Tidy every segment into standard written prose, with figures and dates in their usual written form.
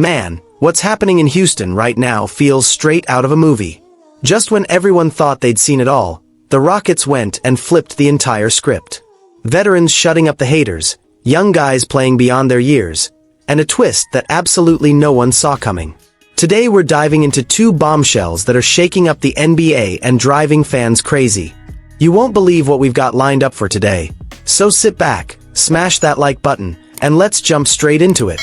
Man, what's happening in Houston right now feels straight out of a movie. Just when everyone thought they'd seen it all, the Rockets went and flipped the entire script. Veterans shutting up the haters, young guys playing beyond their years, and a twist that absolutely no one saw coming. Today we're diving into two bombshells that are shaking up the NBA and driving fans crazy. You won't believe what we've got lined up for today. So sit back, smash that like button, and let's jump straight into it.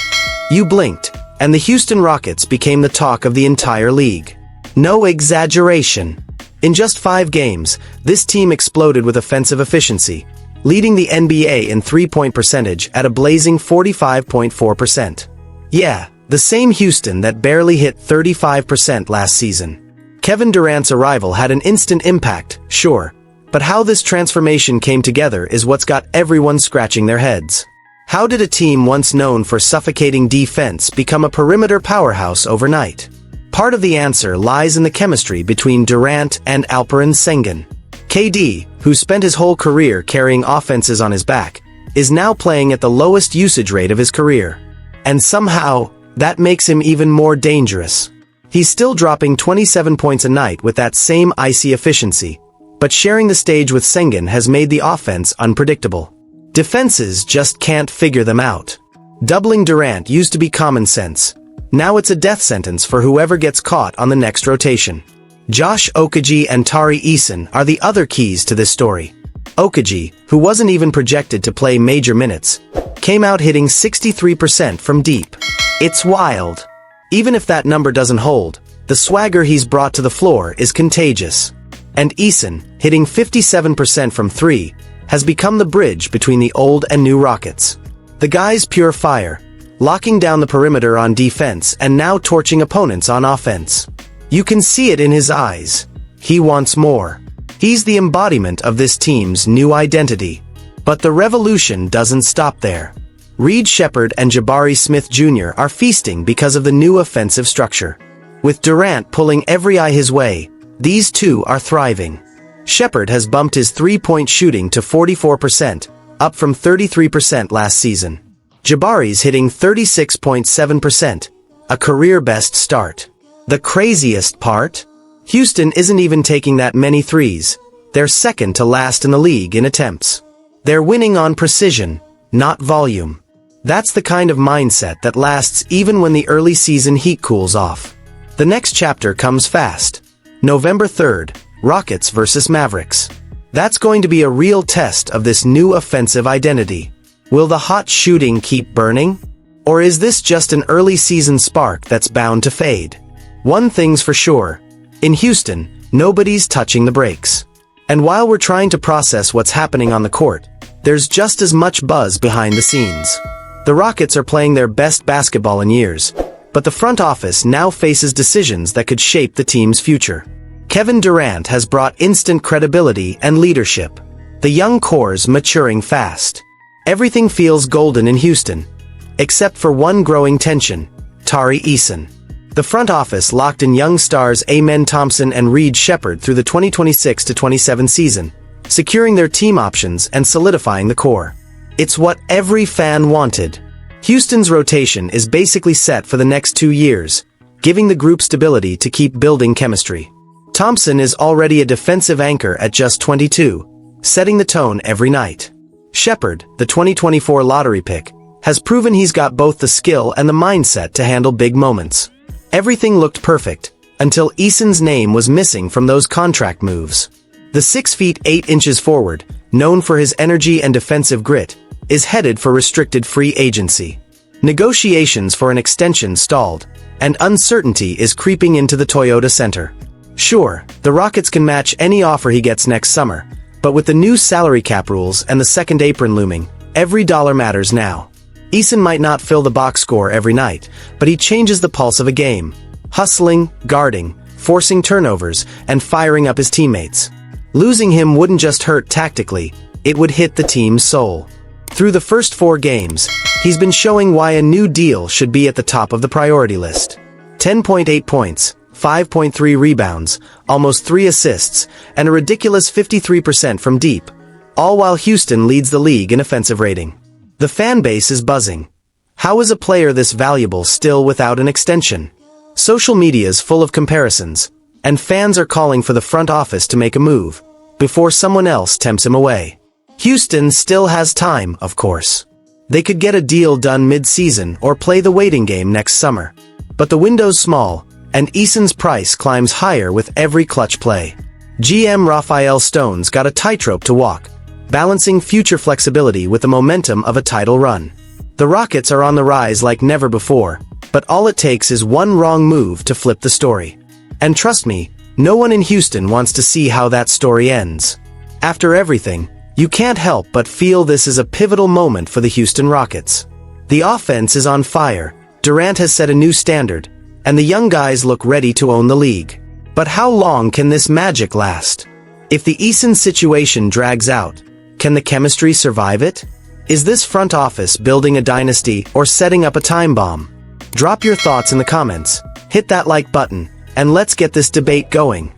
You blinked, and the Houston Rockets became the talk of the entire league. No exaggeration. In just 5 games, this team exploded with offensive efficiency, leading the NBA in three-point percentage at a blazing 45.4%. Yeah, the same Houston that barely hit 35% last season. Kevin Durant's arrival had an instant impact, sure, but how this transformation came together is what's got everyone scratching their heads. How did a team once known for suffocating defense become a perimeter powerhouse overnight? Part of the answer lies in the chemistry between Durant and Alperen Sengun. KD, who spent his whole career carrying offenses on his back, is now playing at the lowest usage rate of his career. And somehow, that makes him even more dangerous. He's still dropping 27 points a night with that same icy efficiency, but sharing the stage with Sengun has made the offense unpredictable. Defenses just can't figure them out. Doubling Durant used to be common sense. Now it's a death sentence for whoever gets caught on the next rotation. Josh Okogie and Tari Eason are the other keys to this story. Okogie, who wasn't even projected to play major minutes, came out hitting 63% from deep. It's wild. Even if that number doesn't hold, the swagger he's brought to the floor is contagious. And Eason, hitting 57% from 3, has become the bridge between the old and new Rockets. The guy's pure fire, locking down the perimeter on defense and now torching opponents on offense. You can see it in his eyes. He wants more. He's the embodiment of this team's new identity. But the revolution doesn't stop there. Reed Sheppard and Jabari Smith Jr. are feasting because of the new offensive structure. With Durant pulling every eye his way, these two are thriving. Sheppard has bumped his three-point shooting to 44%, up from 33% last season. Jabari's hitting 36.7%, a career-best start. The craziest part? Houston isn't even taking that many threes. They're second to last in the league in attempts. They're winning on precision, not volume. That's the kind of mindset that lasts even when the early season heat cools off. The next chapter comes fast. November 3rd, Rockets vs Mavericks. That's going to be a real test of this new offensive identity. Will the hot shooting keep burning? Or is this just an early season spark that's bound to fade? One thing's for sure. In Houston, nobody's touching the brakes. And while we're trying to process what's happening on the court, there's just as much buzz behind the scenes. The Rockets are playing their best basketball in years, but the front office now faces decisions that could shape the team's future. Kevin Durant has brought instant credibility and leadership. The young core's maturing fast. Everything feels golden in Houston, except for one growing tension: Tari Eason. The front office locked in young stars Amen Thompson and Reed Sheppard through the 2026-27 season, securing their team options and solidifying the core. It's what every fan wanted. Houston's rotation is basically set for the next 2 years, giving the group stability to keep building chemistry. Thompson is already a defensive anchor at just 22, setting the tone every night. Sheppard, the 2024 lottery pick, has proven he's got both the skill and the mindset to handle big moments. Everything looked perfect, until Eason's name was missing from those contract moves. The 6 feet 8 inches forward, known for his energy and defensive grit, is headed for restricted free agency. Negotiations for an extension stalled, and uncertainty is creeping into the Toyota Center. Sure, the Rockets can match any offer he gets next summer, but with the new salary cap rules and the second apron looming, every dollar matters now. Eason might not fill the box score every night, but he changes the pulse of a game, hustling, guarding, forcing turnovers, and firing up his teammates. Losing him wouldn't just hurt tactically, it would hit the team's soul. Through the first 4 games, he's been showing why a new deal should be at the top of the priority list. 10.8 points, 5.3 rebounds, almost 3 assists, and a ridiculous 53% from deep, all while Houston leads the league in offensive rating. The fan base is buzzing. How is a player this valuable still without an extension? Social media is full of comparisons, and fans are calling for the front office to make a move before someone else tempts him away. Houston still has time, of course. They could get a deal done mid-season or play the waiting game next summer. But the window's small, and Eason's price climbs higher with every clutch play. GM Rafael Stone's got a tightrope to walk, balancing future flexibility with the momentum of a title run. The Rockets are on the rise like never before, but all it takes is one wrong move to flip the story. And trust me, no one in Houston wants to see how that story ends. After everything, you can't help but feel this is a pivotal moment for the Houston Rockets. The offense is on fire, Durant has set a new standard, and the young guys look ready to own the league. But how long can this magic last? If the Eason situation drags out, can the chemistry survive it? Is this front office building a dynasty or setting up a time bomb? Drop your thoughts in the comments, hit that like button, and let's get this debate going.